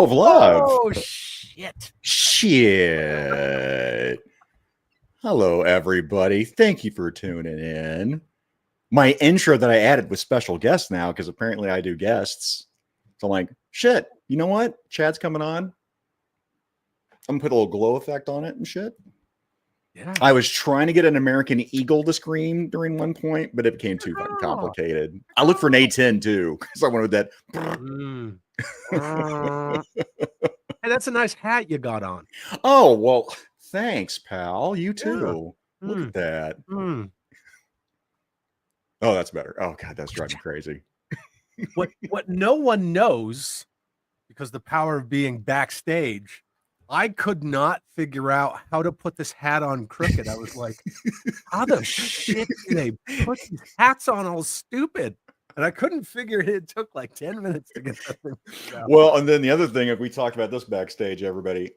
of love. Oh, shit. Shit. Hello, everybody. Thank you for tuning in. My intro that I added with special guests now, because apparently I do guests. So I'm like, shit, you know what? Chad's coming on. I'm going to put a little glow effect on it and shit. Yeah. I was trying to get an American Eagle to scream during one point, but it became too fucking complicated. I looked for an A10 too, because I wanted that. Hey, that's a nice hat you got on. Oh, well, thanks, pal. You too. Yeah. Look at that. Oh, that's better. Oh, God, that's driving me crazy. What no one knows, because the power of being backstage, I could not figure out how to put this hat on crooked. I was like, how the shit do they put these hats on all stupid? And I couldn't figure it. It took like 10 minutes to get that thing figured out. Well, and then the other thing, if we talked about this backstage, everybody,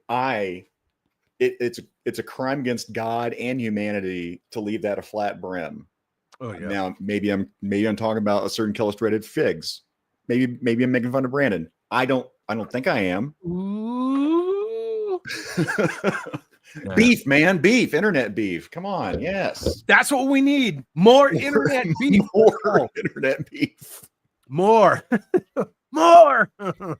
it's a crime against God and humanity to leave that a flat brim. Oh yeah. Now maybe I'm talking about a certain illustrated figs. Maybe I'm making fun of Brandon. I don't think I am. Ooh. Beef, man, beef, internet beef. Come on, yes. That's what we need. More internet beef. More internet beef. More. More. And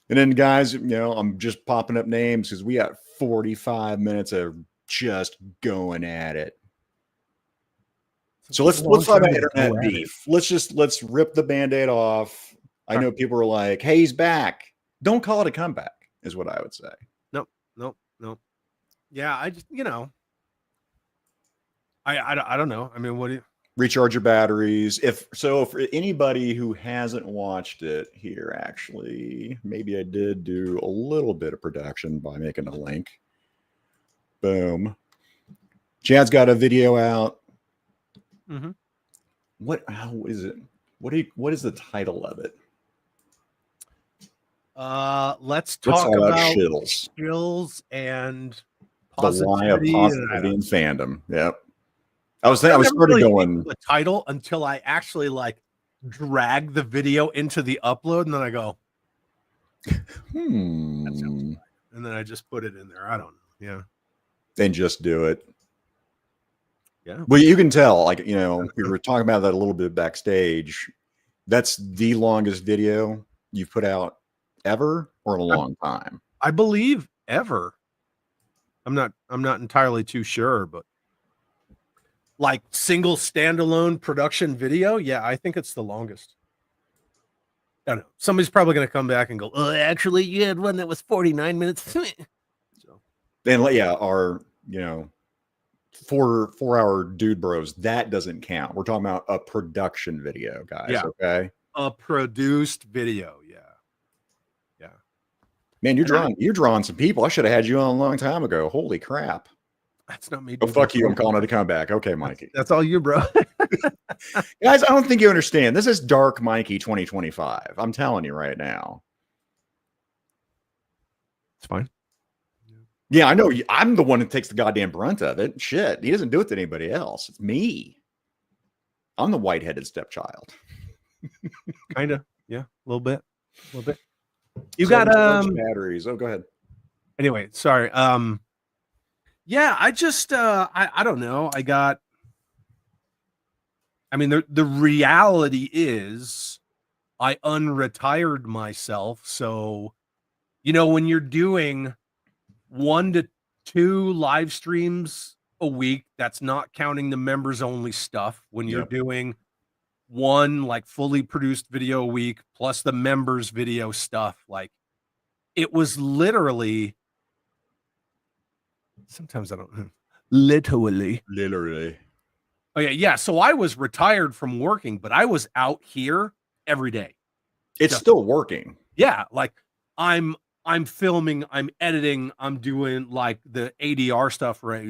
then, guys, I'm just popping up names because we got 45 minutes of just going at it. So let's talk about internet beef. Let's rip the Band-Aid off. I know people are like, hey, he's back. Don't call it a comeback, is what I would say. Nope. Yeah, I just, I don't know. I mean, what do you recharge your batteries? For anybody who hasn't watched it here, actually, maybe I did do a little bit of production by making a link. Boom. Chad's got a video out. Mm-hmm. How is it? What is the title of it? Let's talk about shills and positivity, the lie of positivity and fandom. Yep. I started really going the title until I actually drag the video into the upload, and then I go, that sounds right. And then I just put it in there. I don't know. Yeah. And just do it. Yeah. Well, you can tell, we were talking about that a little bit backstage. That's the longest video you've put out ever, or in a long time. I believe ever. I'm not entirely too sure, but single standalone production video, yeah, I think it's the longest. I don't know. Somebody's probably going to come back and go, oh, actually, you had one that was 49 minutes. So then, yeah, our 4-hour dude bros, that doesn't count. We're talking about a production video, guys. Yeah. Okay, a produced video. Yeah. Man, you're drawing some people. I should have had you on a long time ago. Holy crap. That's not me. Oh, fuck you. I'm calling it a comeback. Okay, Mikey. That's all you, bro. Guys, I don't think you understand. This is Dark Mikey 2025. I'm telling you right now. It's fine. Yeah, I know. I'm the one that takes the goddamn brunt of it. Shit. He doesn't do it to anybody else. It's me. I'm the white-headed stepchild. Kind of. Yeah, a little bit. You got batteries. Oh, go ahead. Anyway, sorry. Yeah, I just I don't know. The reality is I unretired myself. So, when you're doing 1 to 2 live streams a week, that's not counting the members only stuff. When you're doing one fully produced video a week plus the members video stuff, it was literally, sometimes I don't know, literally. Oh yeah. So I was retired from working, but I was out here every day. It's still working. Yeah, I'm filming, I'm editing, I'm doing the ADR stuff, right?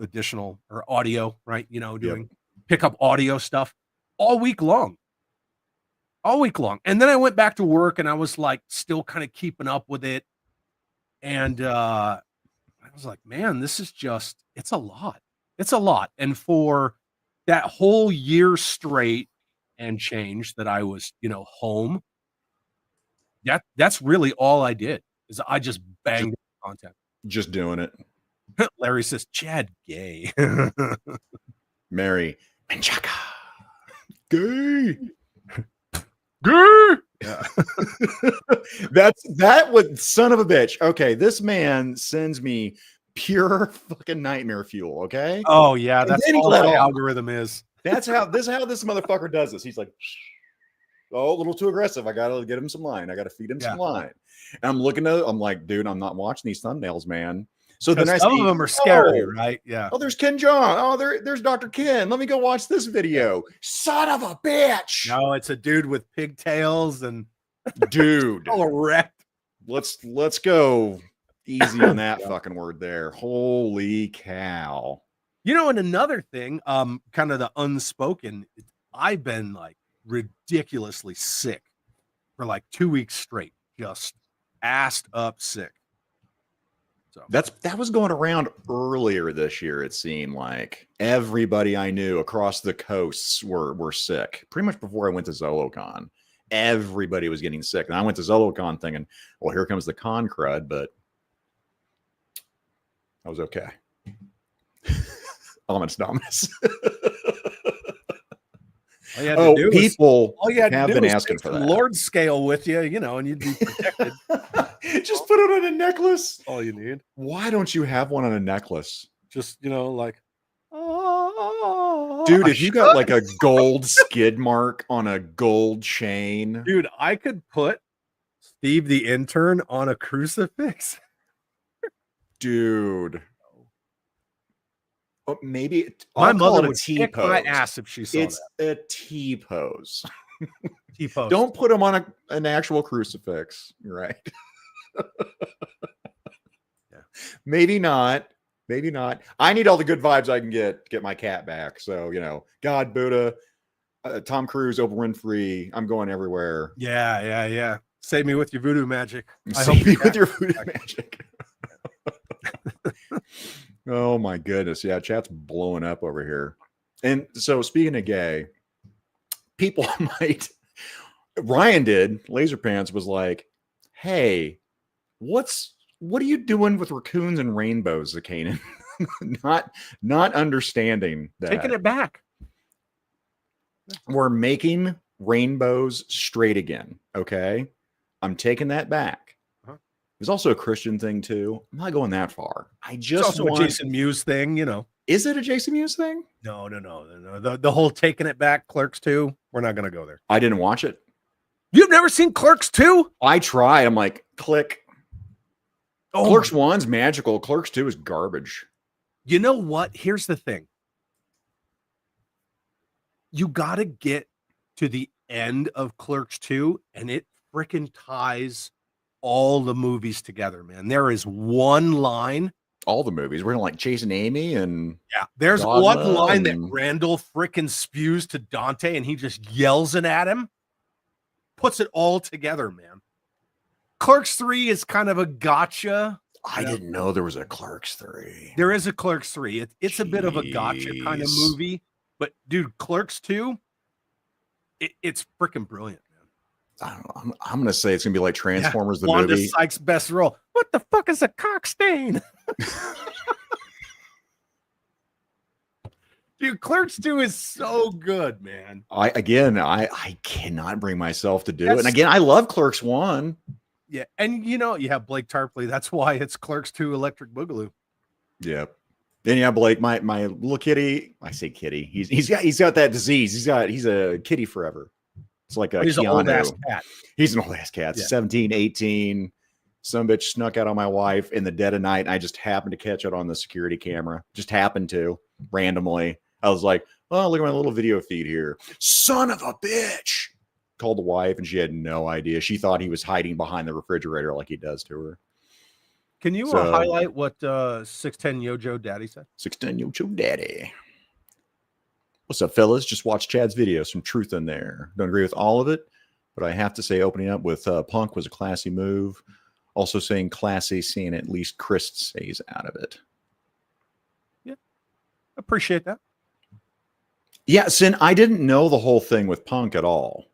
Additional or audio, right? Doing pick up audio stuff all week long. And then I went back to work and I was still kind of keeping up with it. And I was like, man, this is it's a lot. It's a lot. And for that whole year straight and change that I was, home, That's really all I did. Is I just banged content. Just doing it. Larry says, Chad gay. Mary Menchaca. Gay. Gay. Yeah. that would son of a bitch. Okay, this man sends me pure fucking nightmare fuel. Okay. Oh yeah, that's all my algorithm is. That's how this motherfucker does this. He's like, oh, a little too aggressive. I gotta get him some line. I gotta feed him some line. And I'm like, dude, I'm not watching these thumbnails, man. So then some of them are scary, right? Yeah. Oh, there's Ken John. Oh, there's Dr. Ken. Let me go watch this video. Son of a bitch. No, it's a dude with pigtails and dude. all erect. Let's go easy on that fucking word there. Holy cow. You know, and another thing, kind of the unspoken, I've been like ridiculously sick for like 2 weeks straight, just assed up sick. So that was going around earlier this year. It seemed like everybody I knew across the coasts were sick. Pretty much before I went to ZoloCon, everybody was getting sick, and I went to ZoloCon thinking, "Well, here comes the con crud," but I was okay. Ominous Dominus. People have been asking for that. Lord scale with you, and you'd be protected. Just put it on a necklace. All you need. Why don't you have one on a necklace? Just, like, dude, if you got like a gold skid mark on a gold chain. Dude, I could put Steve the intern on a crucifix. Dude. Oh, maybe my mother would kick my ass if she saw that. It's a T-pose. T-pose. Don't put them on an actual crucifix, right? Yeah. Maybe not. I need all the good vibes I can get my cat back. So, God, Buddha, Tom Cruise, Oprah Winfrey, I'm going everywhere. Yeah. Save me with your voodoo magic. Save me with your voodoo magic. Oh my goodness. Yeah, chat's blowing up over here. And so speaking of gay, people Ryan did, Laser Pants was like, hey, what are you doing with raccoons and rainbows, Zakanan? not understanding that. Taking it back. We're making rainbows straight again. Okay. I'm taking that back. It's also a Christian thing too. I'm not going that far. It's also a Jason Mewes thing, Is it a Jason Mewes thing? No. The whole taking it back, Clerks 2, we're not going to go there. I didn't watch it. You've never seen Clerks 2? I tried. I'm like, click. Oh, Clerks 1's magical. Clerks 2 is garbage. You know what? Here's the thing. You got to get to the end of Clerks 2, and it freaking ties all the movies together, man. There is one line. All the movies. We're gonna like Chasing Amy and there's one line that Randall freaking spews to Dante, and he just yells it at him. Puts it all together, man. Clerks 3 is kind of a gotcha. I didn't know there was a Clerks 3. There is a Clerks 3. It's a bit of a gotcha kind of movie, but dude, Clerks 2, it's freaking brilliant. I don't know. I'm going to say it's going to be like Transformers, the Wanda movie. Sykes' best role. What the fuck is a cock stain? Dude, Clerks 2 is so good, man. I cannot bring myself to do it. And again, I love Clerks 1. Yeah. And you have Blake Tarpley. That's why it's Clerks 2 Electric Boogaloo. Yep. Then you have Blake, my little kitty. I say kitty. He's got that disease. He's a kitty forever. It's like a he's an old ass cat. He's an old ass cat. Yeah. 17, 18. Some bitch snuck out on my wife in the dead of night, and I just happened to catch it on the security camera. Just happened to randomly. I was like, oh, look at my little video feed here. Son of a bitch. Called the wife, and she had no idea. She thought he was hiding behind the refrigerator like he does to her. Can you highlight what 610 Yojo Daddy said? 610 Yojo Daddy. What's up, fellas? Just watch Chad's video. Some truth in there. Don't agree with all of it, but I have to say opening up with Punk was a classy move. Also saying classy, seeing at least Chris stays out of it. Yeah. Appreciate that. Yeah, Sin, I didn't know the whole thing with Punk at all.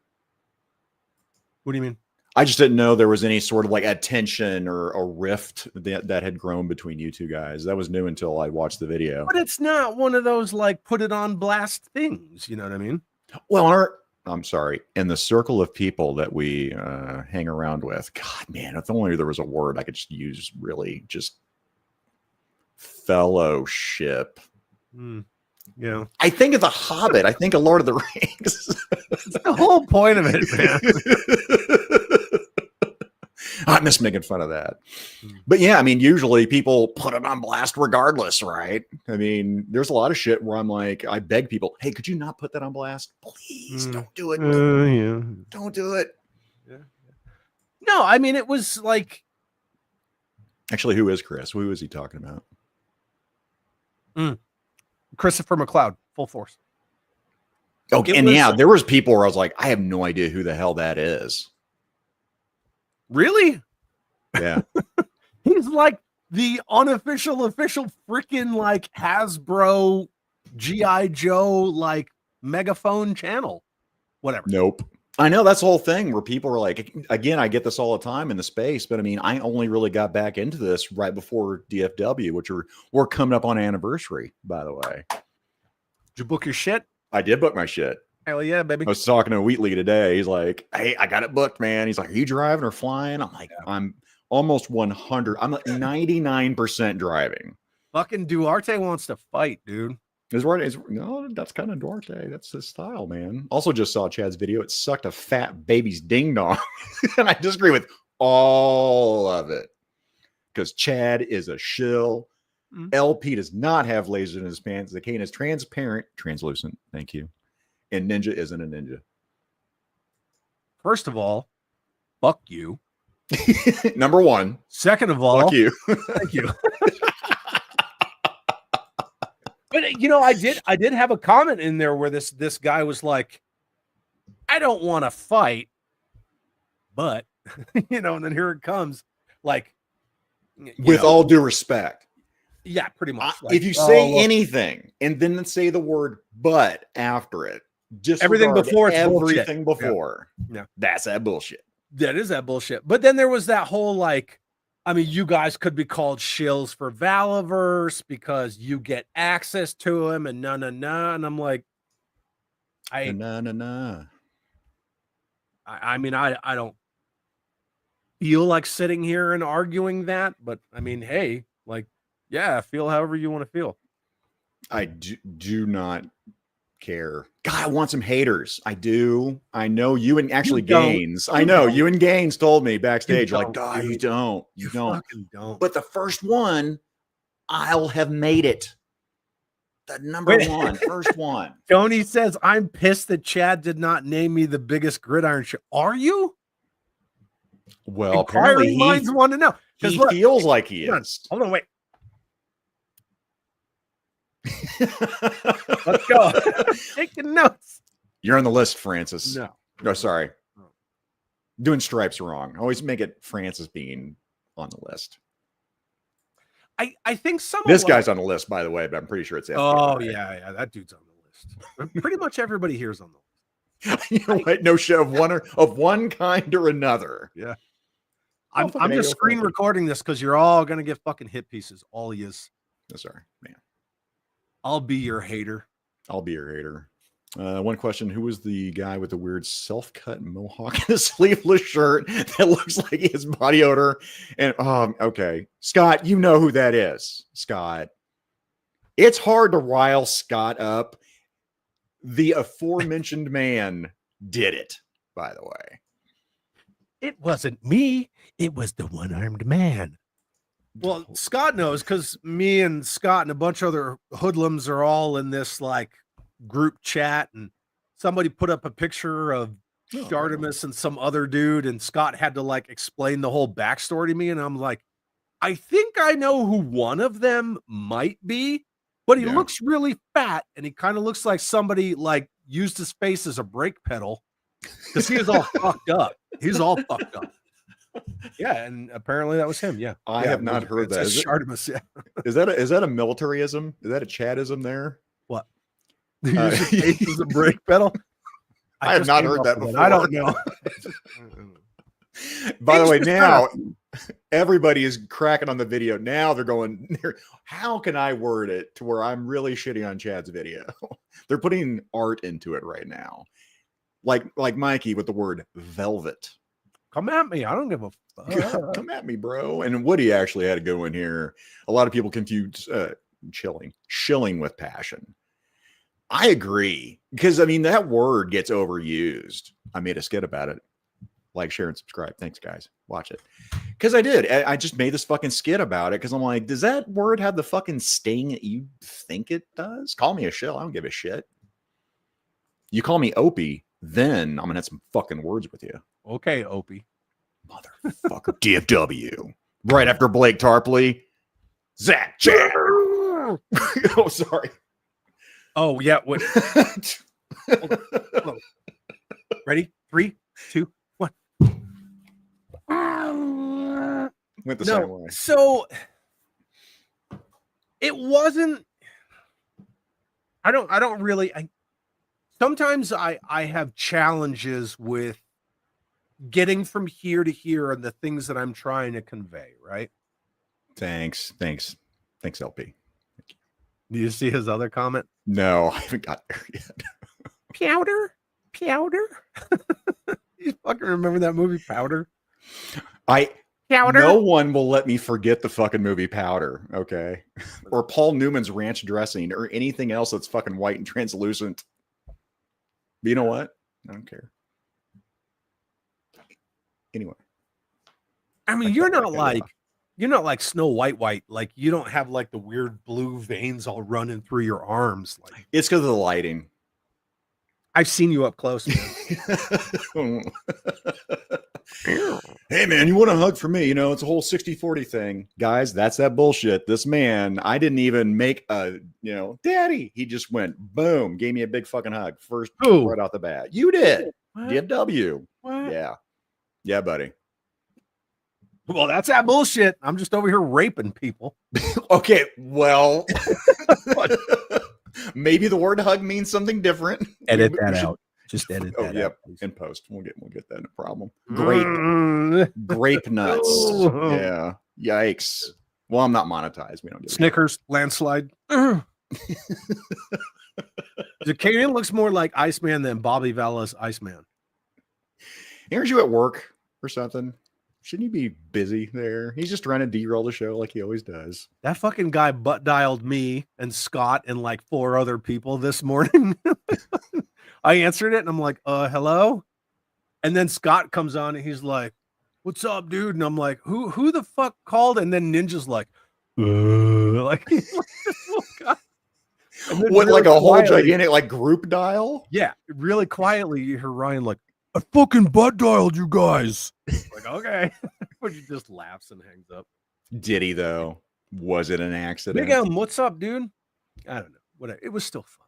What do you mean? I just didn't know there was any sort of like a tension or a rift that had grown between you two guys. That was new until I watched the video. But it's not one of those like put it on blast things. You know what I mean? Well, I'm sorry. In the circle of people that we hang around with, God, man, if only there was a word I could just use, really, just fellowship. Yeah. I think of The Hobbit. I think of Lord of the Rings. It's the whole point of it, man. I miss making fun of that. But yeah, I mean, usually people put it on blast regardless, right? I mean, there's a lot of shit where I'm like, I beg people, hey, could you not put that on blast? Please don't do it. Yeah. Don't do it. Yeah. No, I mean, it was like. Actually, who is Chris? Who is he talking about? Christopher McLeod, Full Force. Okay, and yeah, there was people where I was like, I have no idea who the hell that is. Really? Yeah. He's like the unofficial, official freaking like Hasbro G.I. Joe like megaphone channel. Whatever. Nope. I know that's the whole thing where people are like, again, I get this all the time in the space, but I mean, I only really got back into this right before DFW, which we're coming up on anniversary, by the way. Did you book your shit? I did book my shit. Hell yeah, baby. I was talking to Wheatley today. He's like, hey, I got it booked, man. He's like, are you driving or flying? I'm like, I'm almost 100. I'm like 99% driving. Fucking Duarte wants to fight, dude. No, that's kind of Duarte. That's his style, man. Also just saw Chad's video. It sucked a fat baby's ding dong. And I disagree with all of it. Because Chad is a shill. LP does not have lasers in his pants. The cane is translucent. Thank you. And Ninja isn't a ninja. First of all, fuck you. Number one. Second of all, fuck you. Thank you. But you know, I did have a comment in there where this guy was like, I don't want to fight, but you know, and then here it comes, like, with all due respect. Yeah, pretty much. If you say anything and then say the word but after it, just everything before it's everything bullshit. Before. Yeah. That's that bullshit. That is that bullshit. But then there was that whole like, I mean, you guys could be called shills for Valaverse because you get access to him and and I'm like, I mean, I don't feel like sitting here and arguing that, but I mean, hey, like, yeah, feel however you want to feel. I do not care. God, I want some haters. I do. I know you and actually Gaines. I know you and Gaines told me backstage, like, God, you don't. You don't. Don't. But the first one, I'll have made it. The number one, first one. Tony says, I'm pissed that Chad did not name me the biggest gridiron show. Are you? Well, apparently he want to know. He feels like he is. Hold on, wait. Let's go. Taking notes. You're on the list, Francis. No. No, sorry. Doing stripes wrong. Always make it Francis being on the list. I think this guy's on the list, by the way, but I'm pretty sure it's FBI. Oh, yeah, that dude's on the list. Pretty much everybody here is on the list. You know what? No show of one kind or another. Yeah. I'm just screen recording this because you're all gonna get fucking hit pieces. All he is. Oh, sorry, man. I'll be your hater. I'll be your hater. One question: who was the guy with the weird self-cut mohawk and a sleeveless shirt that looks like his body odor? And okay, Scott, you know who that is, Scott. It's hard to rile Scott up. The aforementioned man did it, by the way. It wasn't me. It was the one-armed man. Well, Scott knows because me and Scott and a bunch of other hoodlums are all in this like group chat, and somebody put up a picture of Chadimus and some other dude, and Scott had to like explain the whole backstory to me, and I'm like, I think I know who one of them might be, but he looks really fat, and he kind of looks like somebody like used his face as a brake pedal because he was all fucked up. He's all fucked up. Yeah, and apparently that was him. Yeah, I have not heard that. Chadimus, yeah. Is that a militarism? Is that a Chadism there? What? Use his face as a brake pedal? I have not heard that before. I don't know. By the way, Things just now kinda- everybody is cracking on the video. Now they're going, how can I word it to where I'm really shitting on Chad's video? They're putting art into it right now. Like Mikey with the word velvet. come at me. I don't give a fuck. Come at me, bro. And Woody actually had to go in here. A lot of people confuse shilling with passion. I agree. Because, I mean, that word gets overused. I made a skit about it. Like, share, and subscribe. Thanks, guys. Watch it. Because I did. I just made this fucking skit about it because I'm like, does that word have the fucking sting that you think it does? Call me a shill. I don't give a shit. You call me Opie, then I'm going to have some fucking words with you. Okay, Opie. Motherfucker. DFW. Right after Blake Tarpley. Zach Chad. Oh, sorry. Oh, yeah. What? Hold on. Ready? 3, 2, 1. Went the same way. So it wasn't. I don't really. Sometimes I have challenges with getting from here to here and the things that I'm trying to convey. Right? Thanks, LP. Do you see his other comment? No, I haven't got there yet. Powder. You fucking remember that movie, Powder? Powder. No one will let me forget the fucking movie Powder, okay? Or Paul Newman's ranch dressing or anything else that's fucking white and translucent. But you know what? I don't care. Anyway. I mean, you're not like Snow White. Like you don't have like the weird blue veins all running through your arms. Like it's because of the lighting. I've seen you up close. Hey man, you want a hug from me? You know, it's a whole 60-40 thing. Guys, that's that bullshit. This man, I didn't even make a, daddy. He just went boom, gave me a big fucking hug. First right off the bat. You did. DFW. What? Yeah. Yeah, buddy. Well, that's that bullshit. I'm just over here raping people. Okay, well, maybe the word hug means something different. Edit that out. Just edit that. Oh, yep. In post, we'll get that in a problem. Grape nuts. Yeah. Yikes. Well, I'm not monetized. We don't get Snickers landslide. Zacarian looks more like Iceman than Bobby Vala's Iceman. Aren't you at work or something? Shouldn't you be busy there? He's just trying to derail the show like he always does. That fucking guy butt dialed me and Scott and like 4 other people this morning. I answered it and I'm like, hello? And then Scott comes on and he's like, what's up, dude? And I'm like, who the fuck called? And then Ninja's like, like this little guy. What, like a whole gigantic like group dial? Yeah, really quietly you hear Ryan like, I fucking butt dialed you guys. Like, okay. But he just laughs and hangs up. Did he though? Was it an accident? Big what's up, dude? I don't know. Whatever. It was still fun.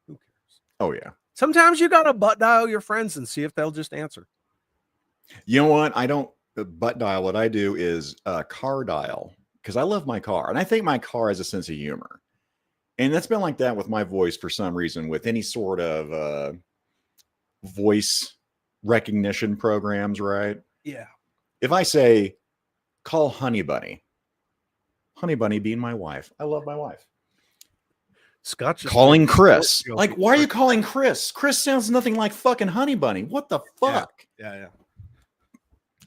Who cares? Oh yeah. Sometimes you gotta butt dial your friends and see if they'll just answer. You know what? I don't butt dial. What I do is car dial because I love my car. And I think my car has a sense of humor. And that's been like that with my voice for some reason, with any sort of voice recognition programs, right? Yeah. If I say, call Honey Bunny being my wife. I love my wife. Scott calling Chris. Like, why are you calling Chris? Chris sounds nothing like fucking Honey Bunny. What the fuck? Yeah.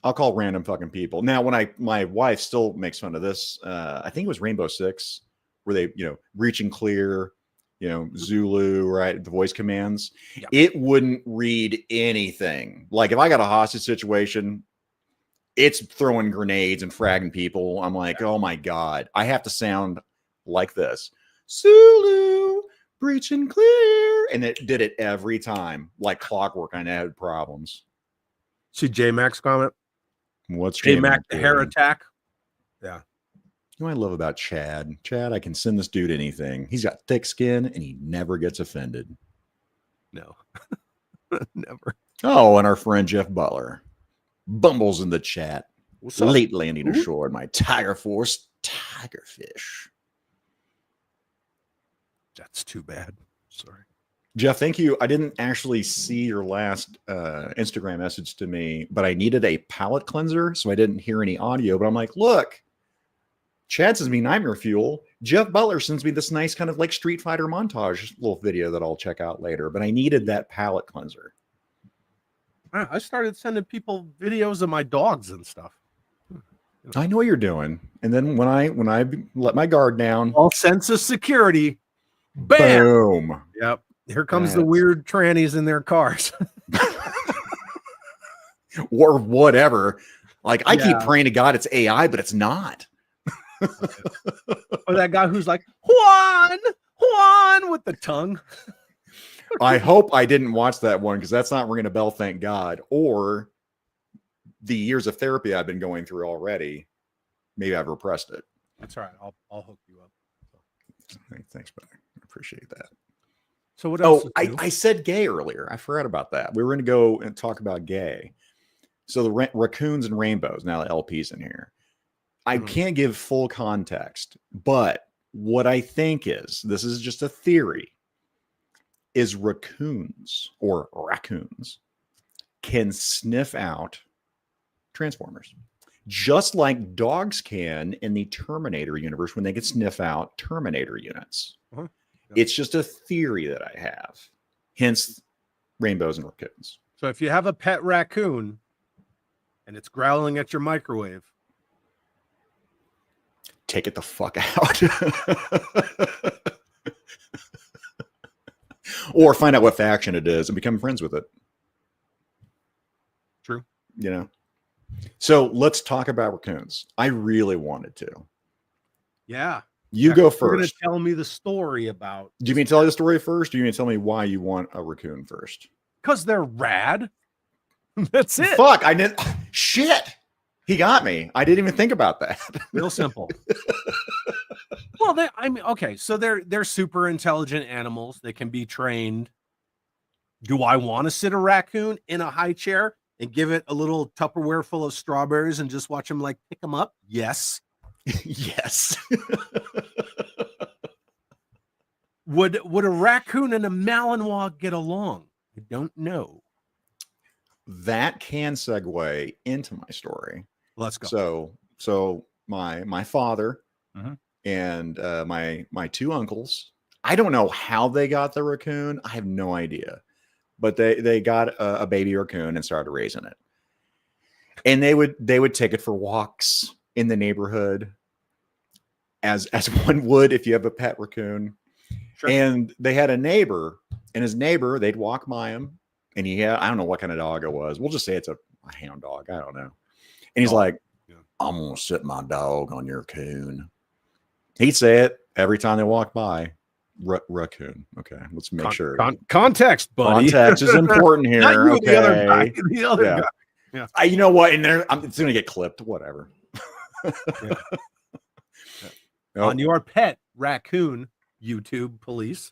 I'll call random fucking people. Now, when my wife still makes fun of this, I think it was Rainbow Six, where they, reaching clear, Zulu, right? The voice commands. Yeah. It wouldn't read anything. Like if I got a hostage situation, it's throwing grenades and fragging people. I'm like, oh my God, I have to sound like this. Zulu, breaching clear. And it did it every time. Like clockwork. I had problems. See J-Max comment? What's J-Max, the hair attack? Yeah. You know what I love about Chad? Chad, I can send this dude anything. He's got thick skin and he never gets offended. No. Never. Oh, and our friend Jeff Butler bumbles in the chat. Late landing ashore in my Tiger Force Tigerfish. That's too bad. Sorry. Jeff, thank you. I didn't actually see your last Instagram message to me, but I needed a palate cleanser, so I didn't hear any audio. But I'm like, look, Chad sends me nightmare fuel. Jeff Butler sends me this nice kind of like Street Fighter montage little video that I'll check out later. But I needed that palate cleanser. I started sending people videos of my dogs and stuff. I know what you're doing. And then when I let my guard down, all sense of security, bam, boom. Yep. Here comes the weird trannies in their cars. Or whatever. Like I keep praying to God it's AI, but it's not. Or that guy who's like, Juan with the tongue. I hope I didn't watch that one because that's not ringing a bell, thank God. Or the years of therapy I've been going through already. Maybe I've repressed it. That's all right. I'll hook you up. Thanks, buddy. I appreciate that. So what else? I said gay earlier. I forgot about that. We were going to go and talk about gay. So the raccoons and rainbows, now the LP's in here. I can't give full context, but what I think is, this is just a theory, is raccoons can sniff out Transformers. Just like dogs can in the Terminator universe when they can sniff out Terminator units. Yep. It's just a theory that I have. Hence, rainbows and raccoons. So if you have a pet raccoon and it's growling at your microwave, take it the fuck out. Or find out what faction it is and become friends with it. True. You know? So let's talk about raccoons. I really wanted to. Yeah. You go You're going to first. tell me the story about. Do you mean to tell you the story first? Or do you mean to tell me why you want a raccoon first? Because they're rad. That's it. Fuck. I didn't. Shit. He got me. I didn't even think about that. Real simple. Well, okay. So they're super intelligent animals. They can be trained. Do I want to sit a raccoon in a high chair and give it a little Tupperware full of strawberries and just watch him like pick them up? Yes. Yes. Would a raccoon and a Malinois get along? I don't know. That can segue into my story. Let's go. So my father and my two uncles, I don't know how they got the raccoon. I have no idea, but they got a baby raccoon and started raising it. And they would take it for walks in the neighborhood, as one would if you have a pet raccoon. Sure. And they had a neighbor, and his neighbor, they'd walk by him, and he had, I don't know what kind of dog it was. We'll just say it's a hound dog. I don't know. And he's like, I'm going to sit my dog on your coon. He'd say it every time they walk by. Raccoon. Okay, let's make sure. Context, buddy. Context is important here. Not you, okay. the other guy. The other guy. Yeah. You know what? And it's going to get clipped. Whatever. On your pet raccoon, YouTube police.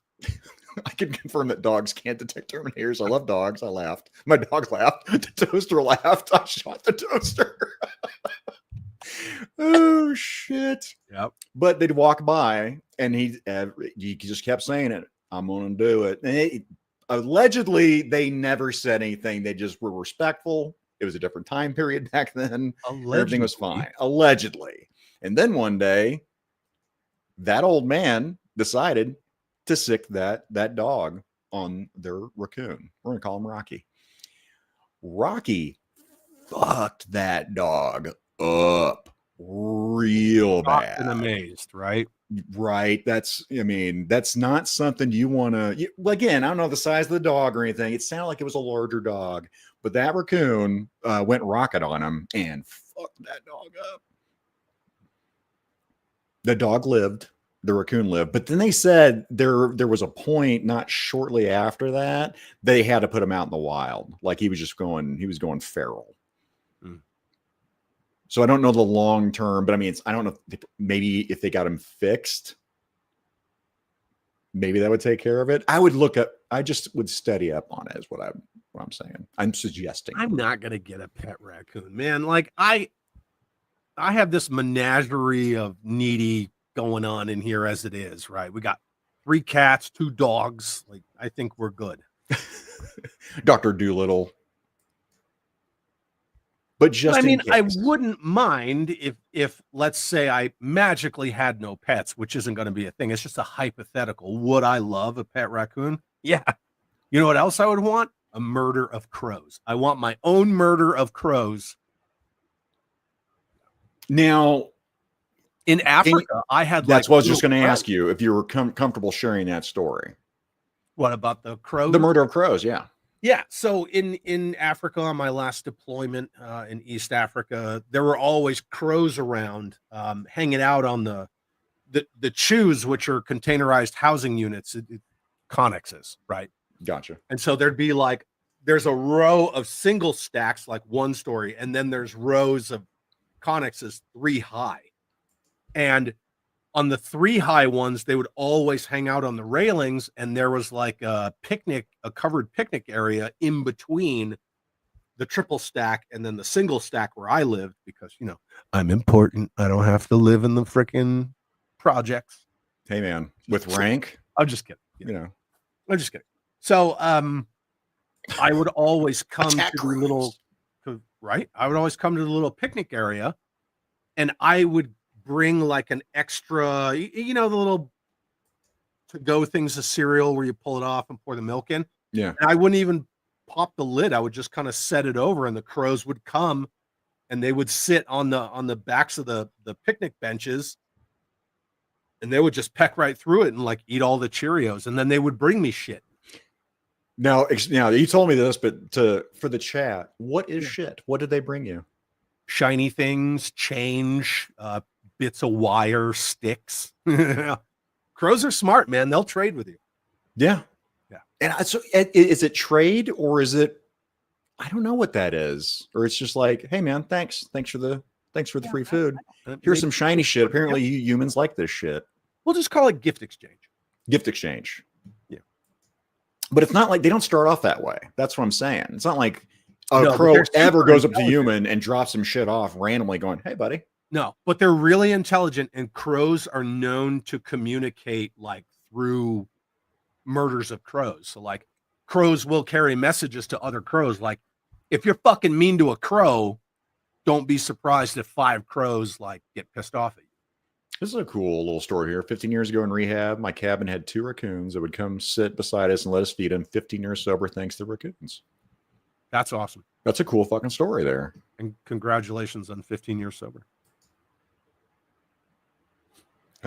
I can confirm that dogs can't detect Terminators. I love dogs. I laughed. My dog laughed. The toaster laughed. I shot the toaster. Oh, shit. Yep. But they'd walk by, and he just kept saying it. I'm going to do it. And allegedly, they never said anything. They just were respectful. It was a different time period back then. Allegedly. Everything was fine. Allegedly. And then one day, that old man decided to sick that dog on their raccoon. We're going to call him Rocky. Rocky fucked that dog up real bad. And amazed, right? Right. That's not something you want to, again, I don't know the size of the dog or anything. It sounded like it was a larger dog, but that raccoon went rocket on him and fucked that dog up. The dog lived. The raccoon lived, but then they said there was a point not shortly after that they had to put him out in the wild. Like he was going feral. So I don't know the long term, but I mean, I don't know maybe if they got him fixed, maybe that would take care of it. I just would study up on it is what I'm saying. I'm suggesting. I'm not going to get a pet raccoon, man. Like I have this menagerie of needy going on in here as it is, right? We got 3 cats, 2 dogs. Like, I think we're good. Dr. Doolittle. But just I mean, in I case. wouldn't mind if let's say I magically had no pets, which isn't going to be a thing. It's just a hypothetical. Would I love a pet raccoon? Yeah. You know what else I would want? A murder of crows. I want my own murder of crows. Now, in Africa, I had that's like what I was just little going to crows. ask you if you were comfortable sharing that story. What about the crows? The murder of crows, yeah. Yeah. So in Africa, on my last deployment in East Africa, there were always crows around, hanging out on the chews, which are containerized housing units, connexes, right? Gotcha. And so there's a row of single stacks, like 1 story, and then there's rows of connexes 3 high. And on the 3 high ones, they would always hang out on the railings, and there was like a covered picnic area in between the triple stack and then the single stack where I lived, because, I'm important. I don't have to live in the freaking projects. Hey, man, with rank? I'm just kidding. I'm just kidding. So, I would always come to the little, right? I would always come to the little picnic area, and I would bring like an extra, the little to-go things of cereal where you pull it off and pour the milk in. Yeah. And I wouldn't even pop the lid. I would just kind of set it over, and the crows would come and they would sit on the backs of the picnic benches, and they would just peck right through it and like eat all the Cheerios, and then they would bring me shit. Now you told me this, but for the chat, what is shit? What did they bring you? Shiny things, change, bits of wire, sticks. Crows are smart, man. They'll trade with you. Yeah. And so is it trade, or is it, I don't know what that is, or it's just like, hey man, thanks for the free food. Here's some shiny shit. Apparently you humans like this shit. We'll just call it gift exchange. Gift exchange. Yeah. But it's not like, they don't start off that way. That's what I'm saying. It's not like a crow ever goes up to human and drops some shit off randomly going, hey buddy. No, but they're really intelligent, and crows are known to communicate like through murders of crows. So like, crows will carry messages to other crows. Like, if you're fucking mean to a crow, don't be surprised if 5 crows like get pissed off at you. This is a cool little story here. 15 years ago in rehab, my cabin had 2 raccoons that would come sit beside us and let us feed them. 15 years sober thanks to raccoons. That's awesome. That's a cool fucking story there. And congratulations on 15 years sober.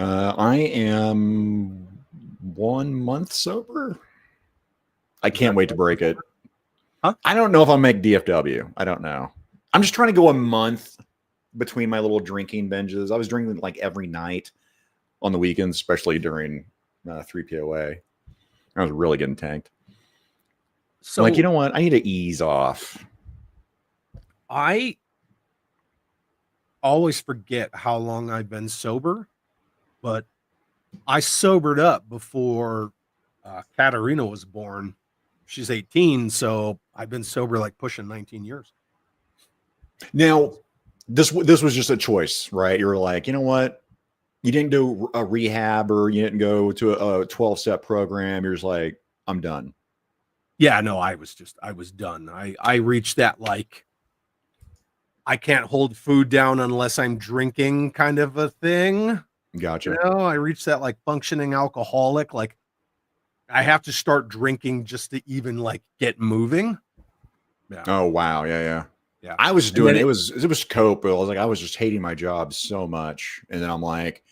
I am 1 month sober. I can't wait to break it. Huh? I don't know if I'll make DFW. I don't know. I'm just trying to go a month between my little drinking binges. I was drinking like every night on the weekends, especially during 3POA. I was really getting tanked. So, like, you know what? I need to ease off. I always forget how long I've been sober, but I sobered up before Katarina was born. She's 18, so I've been sober like pushing 19 years. Now, this was just a choice, right? You were like, you know what? You didn't do a rehab, or you didn't go to a 12-step program. You're just like, I'm done. Yeah, no, I was done. I reached that, like, I can't hold food down unless I'm drinking kind of a thing. Gotcha. I reached that like functioning alcoholic. Like, I have to start drinking just to even like get moving. Yeah. Oh wow. Yeah. Yeah. I was doing it was cope. I was like, I was just hating my job so much. And then I'm like,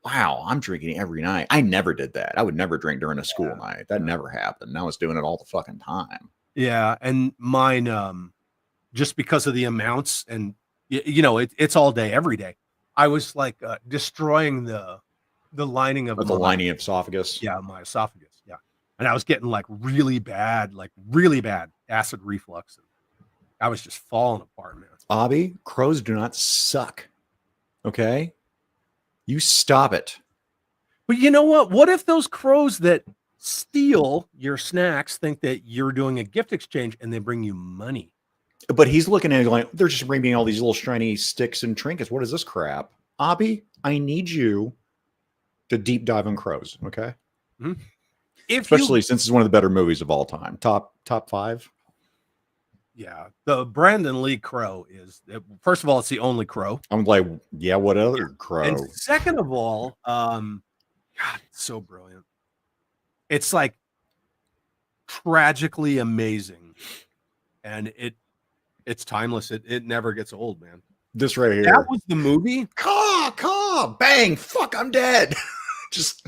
wow, I'm drinking every night. I never did that. I would never drink during a school night. That never happened. I was doing it all the fucking time. Yeah. And mine, just because of the amounts, and it's all day, every day. I was like destroying the lining of the lining of esophagus. Yeah, my esophagus. Yeah. And I was getting like really bad acid reflux. I was just falling apart, man. Abby, crows do not suck. Okay? You stop it. But you know what? What if those crows that steal your snacks think that you're doing a gift exchange and they bring you money? But he's looking at it like, they're just bringing me all these little shiny sticks and trinkets. What is this crap? Abby, I need you to deep dive on crows, okay? If Especially since it's one of the better movies of all time. Top 5. Yeah, the Brandon Lee Crow is, first of all, it's the only Crow. I'm like, yeah, what other Crow? And second of all, God, it's so brilliant. It's like tragically amazing, and it's timeless. It never gets old, man. This right here. That was the movie. Caw, bang, fuck, I'm dead. Just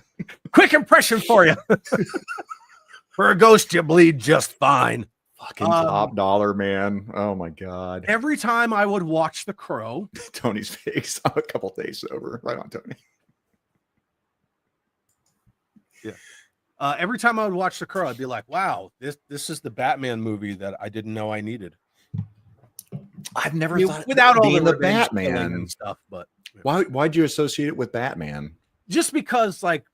quick impression for you. For a ghost, you bleed just fine. Fucking top dollar, man. Oh my god. Every time I would watch The Crow, Tony's face. I'm a couple days sober. Right on, Tony. Yeah. Every time I would watch The Crow, I'd be like, wow, this is the Batman movie that I didn't know I needed. I've never thought without all being the Batman and stuff, but why'd you associate it with Batman? Just because, like,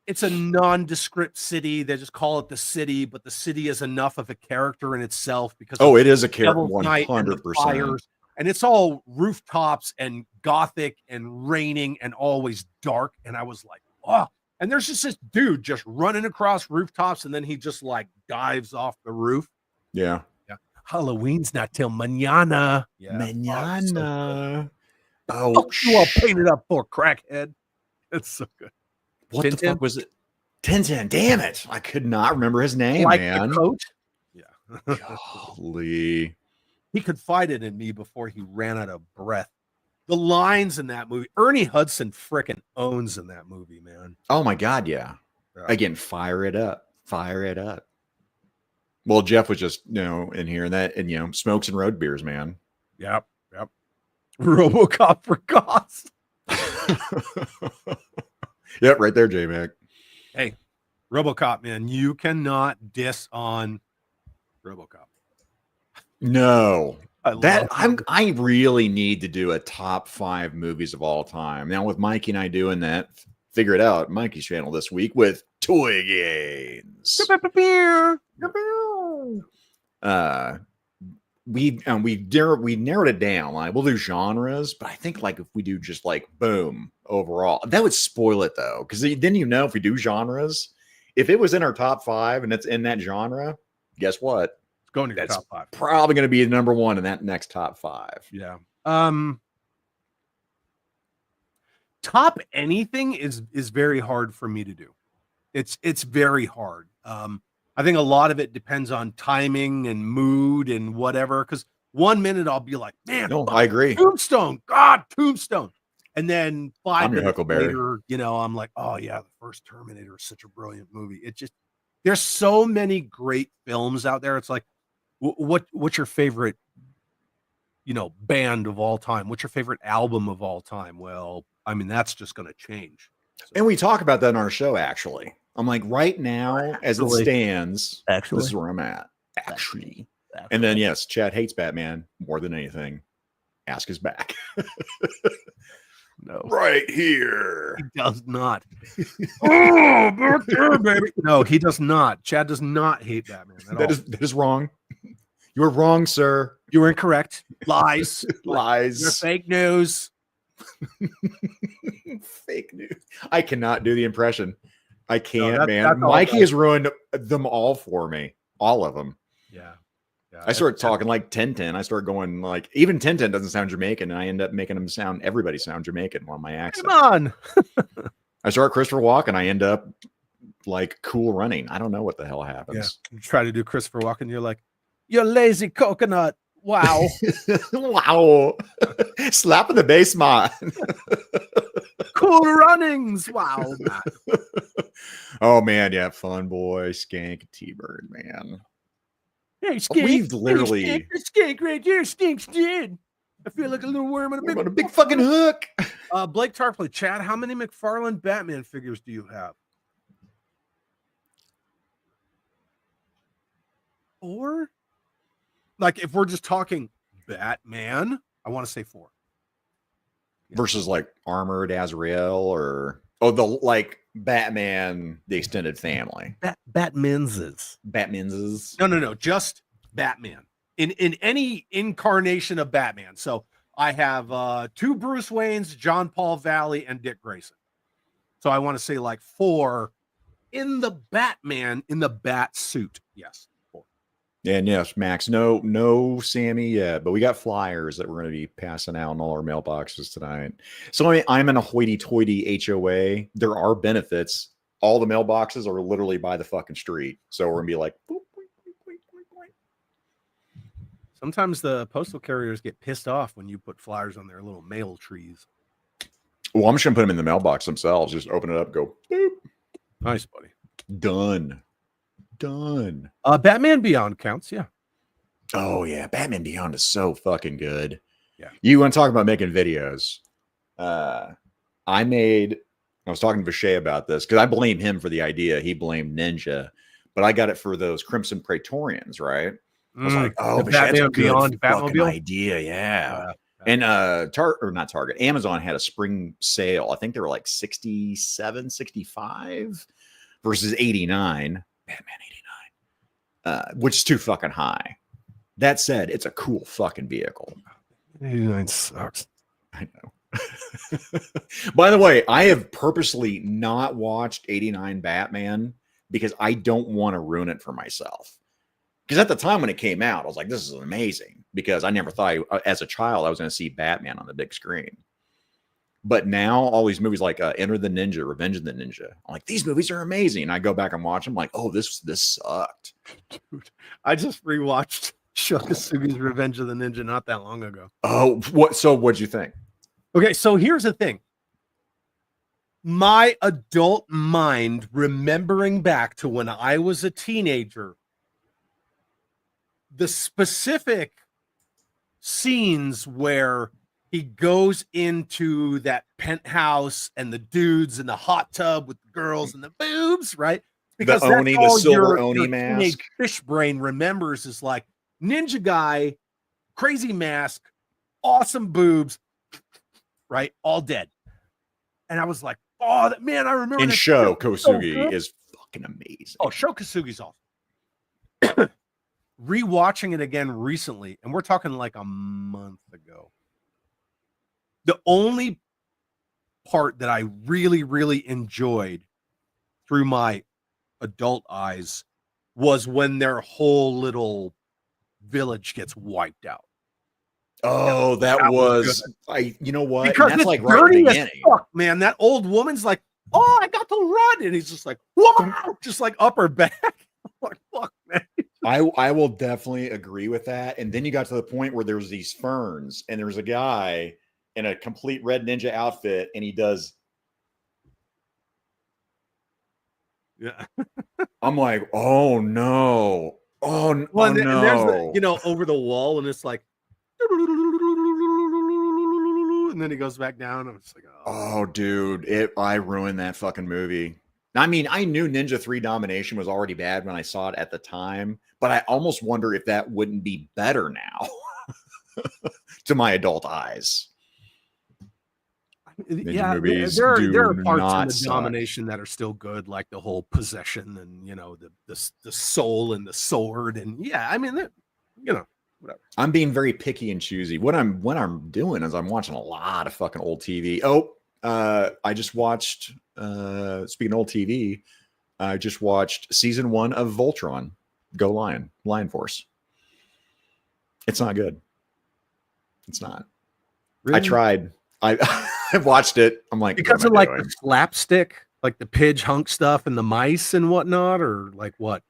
it's a nondescript city. They just call it the city, but the city is enough of a character in itself because it is a character 100%. And it's all rooftops and gothic and raining and always dark. And I was like, oh, and there's just this dude just running across rooftops, and then he just like dives off the roof. Yeah. Halloween's not till mañana. Yeah. Mañana. You all painted up for crackhead. It's so good. What the fuck was it? Tintin. Damn it. I could not remember his name, like man. The coach? Yeah. Golly. He confided in me before he ran out of breath. The lines in that movie, Ernie Hudson frickin' owns in that movie, man. Oh my god, yeah. Again, fire it up. Well, Jeff was just, in here and smokes and road beers, man. Yep. RoboCop for goths. Yep, right there, J-Mac. Hey, RoboCop, man, you cannot diss on RoboCop. No. I really need to do a top 5 movies of all time. Now with Mikey and I doing that, figure it out, Mikey's channel this week with Toy Games. We narrowed it down. Like, we'll do genres, but I think like if we do just like boom overall, that would spoil it though, because then if we do genres, if it was in our top 5 and it's in that genre, guess what? It's going to your top 5. Probably going to be the number 1 in that next top 5. Yeah. Top anything is very hard for me to do. It's very hard. I think a lot of it depends on timing and mood and whatever. Because 1 minute I'll be like, man, I agree. Tombstone. And then 5 minutes later, I'm like, oh yeah, the first Terminator is such a brilliant movie. It just, there's so many great films out there. It's like, what's your favorite, band of all time? What's your favorite album of all time? Well, I mean, that's just going to change. So. And we talk about that on our show, actually. I'm like, right now, as it stands, this is where I'm at. Actually. And then, yes, Chad hates Batman more than anything. Ask his back. No. Right here. He does not. Oh, back there, baby. No, he does not. Chad does not hate Batman at all. That is wrong. You were wrong, sir. You were incorrect. Lies. Lies. You're fake news. Fake news. I cannot do the impression. I can't, man. That's Mikey has ruined them all for me. All of them. Yeah. I started talking like Tintin. I started going like, even Tintin doesn't sound Jamaican, and I end up making everybody sound Jamaican on my accent. Come on. I start Christopher Walken. I end up like Cool Running. I don't know what the hell happens. Yeah. You try to do Christopher Walken, you're like, you're lazy coconut. Wow. Wow. Slapping the bass, man. Cool Runnings. Wow. Oh man, yeah, Fun Boy, Skank, T-Bird, man. Hey, Skank. We've literally Skank right here stinks, dude. I feel like a little worm on a big fucking hook. Blake Tarpley, Chad, how many McFarlane Batman figures do you have? 4? Like, if we're just talking Batman, I want to say 4. Yeah. Versus like Armored Azrael or the like Batman, the extended family. Batman's. No, just Batman. In any incarnation of Batman. So I have 2 Bruce Waynes, John Paul Valley, and Dick Grayson. So I want to say like 4 in the Batman in the bat suit. Yes. And yes, Max, no Sammy yet, but we got flyers that we're going to be passing out in all our mailboxes tonight. So I'm in a hoity-toity HOA. There are benefits. All the mailboxes are literally by the fucking street. So we're going to be like, boop, boop, boop, boop, boop. Sometimes the postal carriers get pissed off when you put flyers on their little mail trees. Well, I'm just going to put them in the mailbox themselves. Just open it up, go, boop. Nice, buddy. Done. Batman Beyond counts, yeah. Oh yeah, Batman Beyond is so fucking good. Yeah. You want to talk about making videos? I was talking to Vishay about this because I blame him for the idea. He blamed Ninja, but I got it for those Crimson Praetorians, right? I was like, oh, the Vishay, that's a Batman good Beyond fucking Batmobile idea, yeah. And not Target, Amazon had a spring sale. I think they were like 67, 65 versus 89. Batman 89, which is too fucking high. That said, it's a cool fucking vehicle. 89 sucks. I know. By the way, I have purposely not watched 89 Batman because I don't want to ruin it for myself. Because at the time when it came out, I was like, this is amazing. Because I never thought, as a child, I was going to see Batman on the big screen. But now all these movies like Enter the Ninja, Revenge of the Ninja, I'm like, these movies are amazing. And I go back and watch them like, oh, this sucked. Dude, I just rewatched Shokasugi's Revenge of the Ninja not that long ago. Oh, what? So what'd you think? Okay, so here's the thing. My adult mind remembering back to when I was a teenager, the specific scenes where he goes into that penthouse and the dudes in the hot tub with the girls and the boobs, right? Because the Oni, the silver Oni mask. Fish brain remembers is like ninja guy, crazy mask, awesome boobs, right? All dead. And I was like, oh, man, I remember. And Sho Kosugi is fucking amazing. Oh, Sho Kosugi's awesome. Rewatching it again recently, and we're talking like a month ago. The only part that I really, really enjoyed through my adult eyes was when their whole little village gets wiped out. Oh, that was you know what? Because that's it's like right at the beginning. Fuck, man. That old woman's like, oh, I got to run. And he's just like, whoa, just like up her back. I'm like, fuck, man. I will definitely agree with that. And then you got to the point where there was these ferns and there was a guy in a complete red ninja outfit and he does. Yeah. I'm like, oh no. Oh, well, and and there's the, you know, over the wall and it's like, and then he goes back down. I'm just like, oh dude, I ruined that fucking movie. I mean, I knew Ninja 3 Domination was already bad when I saw it at the time, but I almost wonder if that wouldn't be better now to my adult eyes. Yeah, there are parts in the Domination that are still good, like the whole possession and, you know, the soul and the sword. And yeah, I mean, you know, whatever. I'm being very picky and choosy. What I'm doing is I'm watching a lot of fucking old TV. Oh, I just watched, speaking of old TV, I just watched season 1 of Voltron, Go Lion Force. It's not good. It's not. Really? I tried. I watched it. I'm like, because of like the slapstick, like the Pidge hunk stuff and the mice and whatnot, or like what?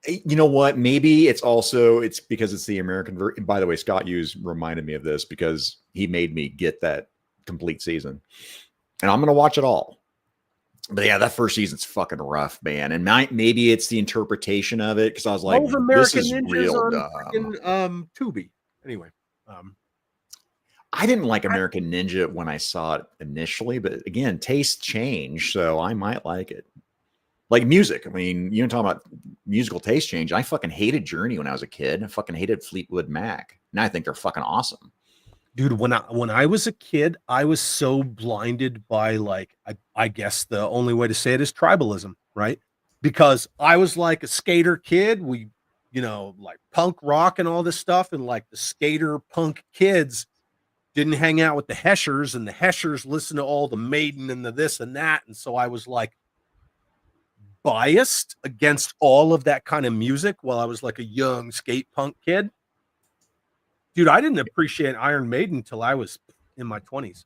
You know what? Maybe it's because it's the American version. By the way, Scott Hughes reminded me of this because he made me get that complete season, and I'm gonna watch it all. But yeah, that first season's fucking rough, man. And maybe it's the interpretation of it because I was like, this is real dumb. Tubi. Anyway, I didn't like American Ninja when I saw it initially, but again, tastes change, so I might like it. Like music. I mean, you know, talking about musical taste change. I fucking hated Journey when I was a kid. I fucking hated Fleetwood Mac. Now I think they're fucking awesome. Dude, when I was a kid, I was so blinded by like, I guess the only way to say it is tribalism, right? Because I was like a skater kid. We, you know, like punk rock and all this stuff. And like the skater punk kids didn't hang out with the Heschers, and the Heschers listened to all the Maiden and the this and that. And so I was like biased against all of that kind of music while I was like a young skate punk kid. Dude, I didn't appreciate Iron Maiden until I was in my 20s.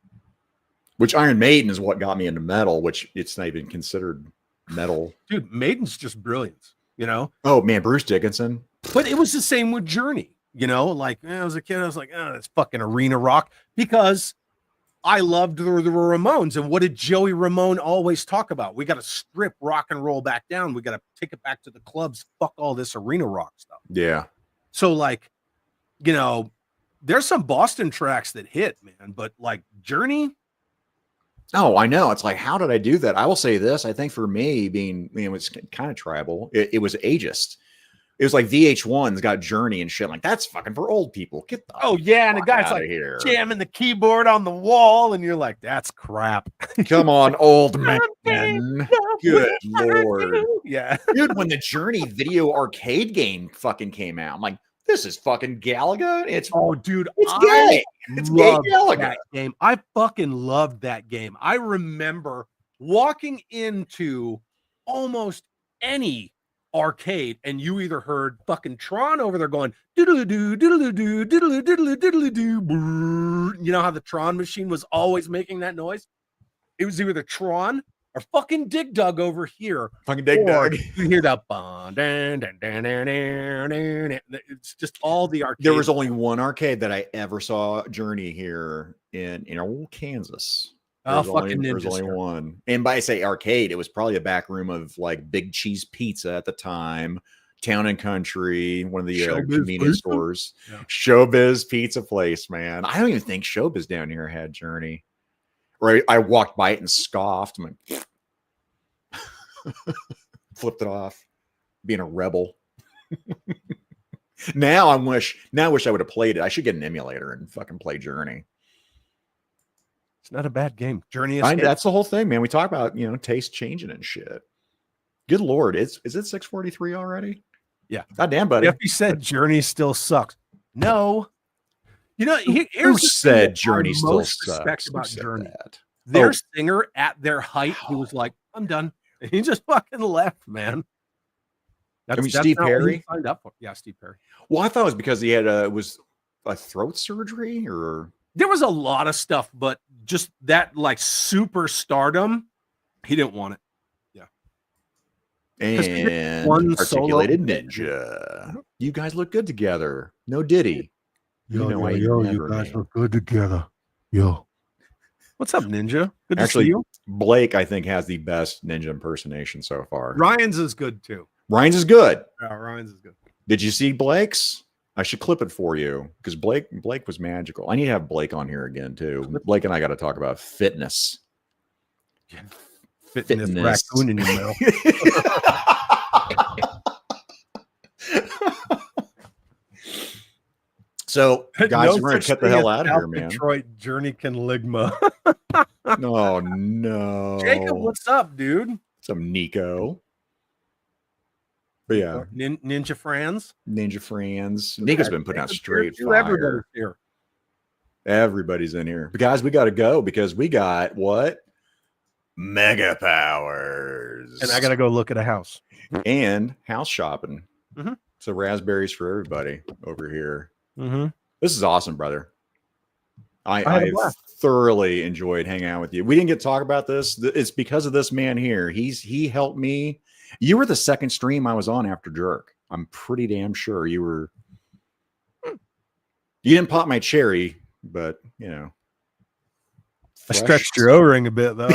Which Iron Maiden is what got me into metal, which it's not even considered metal. Dude, Maiden's just brilliant, you know? Oh, man, Bruce Dickinson. But it was the same with Journey, you know? Like, when I was a kid, I was like, oh, that's fucking arena rock. Because I loved the Ramones. And what did Joey Ramone always talk about? We got to strip rock and roll back down. We got to take it back to the clubs. Fuck all this arena rock stuff. Yeah. So, like, you know, there's some Boston tracks that hit, man. But, like, Journey. Oh, I know. It's like, how did I do that? I will say this. I think for me, being, you know, it's kind of tribal. It was ageist. It was like VH1's got Journey and shit. Like, that's fucking for old people. Get the and the guy's like here. jamming the keyboard on the wall, and you're like, that's crap. Come on, old man. Good Lord. Yeah. Dude, when the Journey video arcade game fucking came out, I'm like, this is fucking Galaga. It's Dude, it's gay. It's gay Galaga. That game. I fucking loved that game. I remember walking into almost any arcade, and you either heard fucking Tron over there going diddle-doo, diddle-doo, diddle-doo, diddle-doo, diddle-doo. You know how the Tron machine was always making that noise? It was either Tron or fucking Dig Dug over here. Fucking Dig Dug. You hear that. It's just all the arcade. There was only one arcade that I ever saw Journey here in old Kansas. There's only one. And by I say arcade, it was probably a back room of like Big Cheese Pizza at the time, Town and Country, one of the convenience stores. Yeah. Showbiz Pizza Place, man. I don't even think Showbiz down here had Journey. Or I walked by it and scoffed. I'm like, flipped it off, being a rebel. Now I wish I would have played it. I should get an emulator and fucking play Journey. It's not a bad game. Journey is that's the whole thing, man. We talk about, you know, taste changing and shit. Good Lord. Is it 6:43 already? Yeah. Goddamn, buddy. If you said Journey still sucks. No. You know, who said Journey still sucks? About Journey. Their singer at their height, he was like, I'm done. And he just fucking left, man. That's Steve Perry signed up for. Yeah, Steve Perry. Well, I thought it was because he had was a throat surgery, or there was a lot of stuff, but just that like super stardom, he didn't want it. Yeah. And one Articulated Ninja. You guys look good together. No Diddy. You guys look good together. Yo. What's up, Ninja? Good to see you. Blake, I think, has the best Ninja impersonation so far. Ryan's is good too. Ryan's is good. Yeah, Ryan's is good. Did you see Blake's? I should clip it for you because Blake was magical. I need to have Blake on here again too. Blake and I got to talk about fitness. Yeah. Fitness raccoon in your mouth. So, guys, we're going to cut the hell out of here, man. Detroit Journey can ligma. Oh, no. Jacob, what's up, dude? Some Nico. But yeah. Ninja Franz. Nico's been putting out straight fire. Everybody's here. Everybody's in here. But guys, we got to go because we got what? Mega powers. And I got to go look at a house. And house shopping. Mm-hmm. So raspberries for everybody over here. Mm-hmm. This is awesome, brother. I thoroughly enjoyed hanging out with you. We didn't get to talk about this. It's because of this man here. He helped me. You were the second stream I was on after Jerk. I'm pretty damn sure you were. You didn't pop my cherry, but you know. I stretched your O-ring a bit though.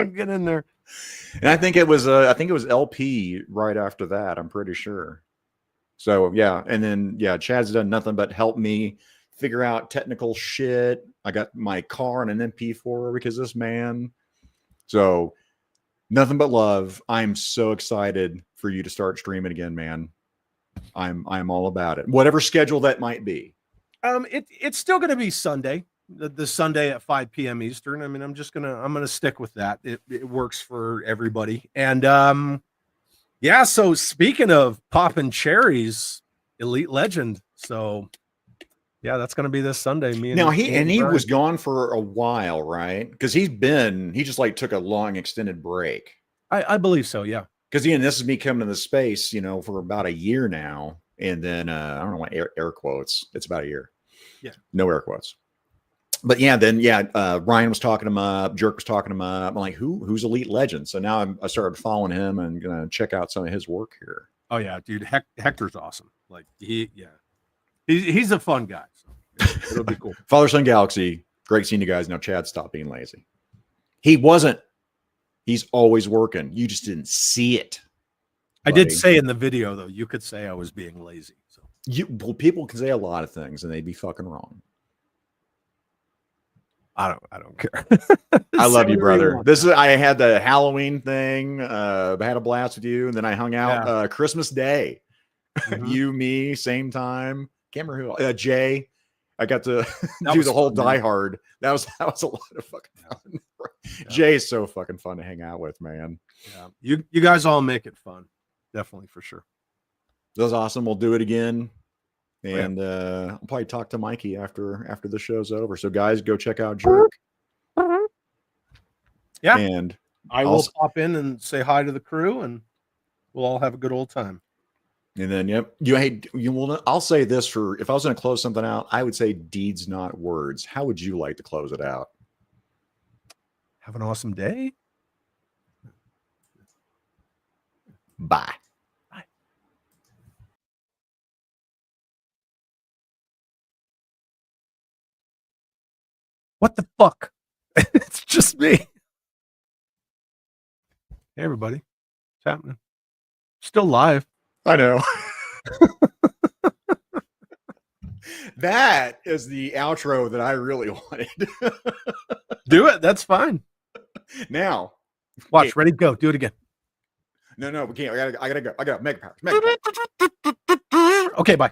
Get in there. And I think it was LP right after that. I'm pretty sure. So yeah, and then yeah, Chad's done nothing but help me figure out technical shit. I got my car on an MP4 because of this man. So nothing but love. I'm so excited for you to start streaming again, man. I'm all about it. Whatever schedule that might be. It's still going to be Sunday. The Sunday at 5 p.m. Eastern. I mean, I'm gonna stick with that. It works for everybody. And yeah. So speaking of popping cherries, Elite Legend. So Yeah, that's going to be this Sunday. Me and Now he Brian. was gone for a while, right? Because he just like took a long extended break. I believe so. Yeah. Because this is me coming to the space, for about a year now, and then I don't know what air quotes. It's about a year. Yeah. No air quotes. But Ryan was talking him up. Jerk was talking him up. I'm like, who's Elite Legend? So now I started following him and gonna check out some of his work here. Oh yeah, dude. Hector's awesome. Like he's a fun guy. So it'll be cool. Father Son Galaxy, great seeing you guys. Now Chad, stop being lazy. He wasn't. He's always working. You just didn't see it. I did say in the video though, you could say I was being lazy. So people can say a lot of things and they'd be fucking wrong. I don't care. I love you, brother. I had the Halloween thing. I had a blast with you, and then I hung out Christmas Day. Mm-hmm. You, me, same time. Can't remember who. Jay. I got to do the whole Die Hard. That was a lot of fucking fun. Yeah. Jay is so fucking fun to hang out with, man. Yeah, you guys all make it fun, definitely for sure. That was awesome. We'll do it again. And I'll probably talk to Mikey after the show's over. So guys, go check out Jerk. Yeah. And I will pop in and say hi to the crew and we'll all have a good old time. And then I'll say this if I was going to close something out, I would say deeds, not words. How would you like to close it out? Have an awesome day. Bye. What the fuck? It's just me. Hey, everybody. What's happening? Still live. I know. That is the outro that I really wanted. Do it. That's fine. Now. Watch. Ready? Go. Do it again. No, we can't. I gotta go. Mega powers. Okay, bye.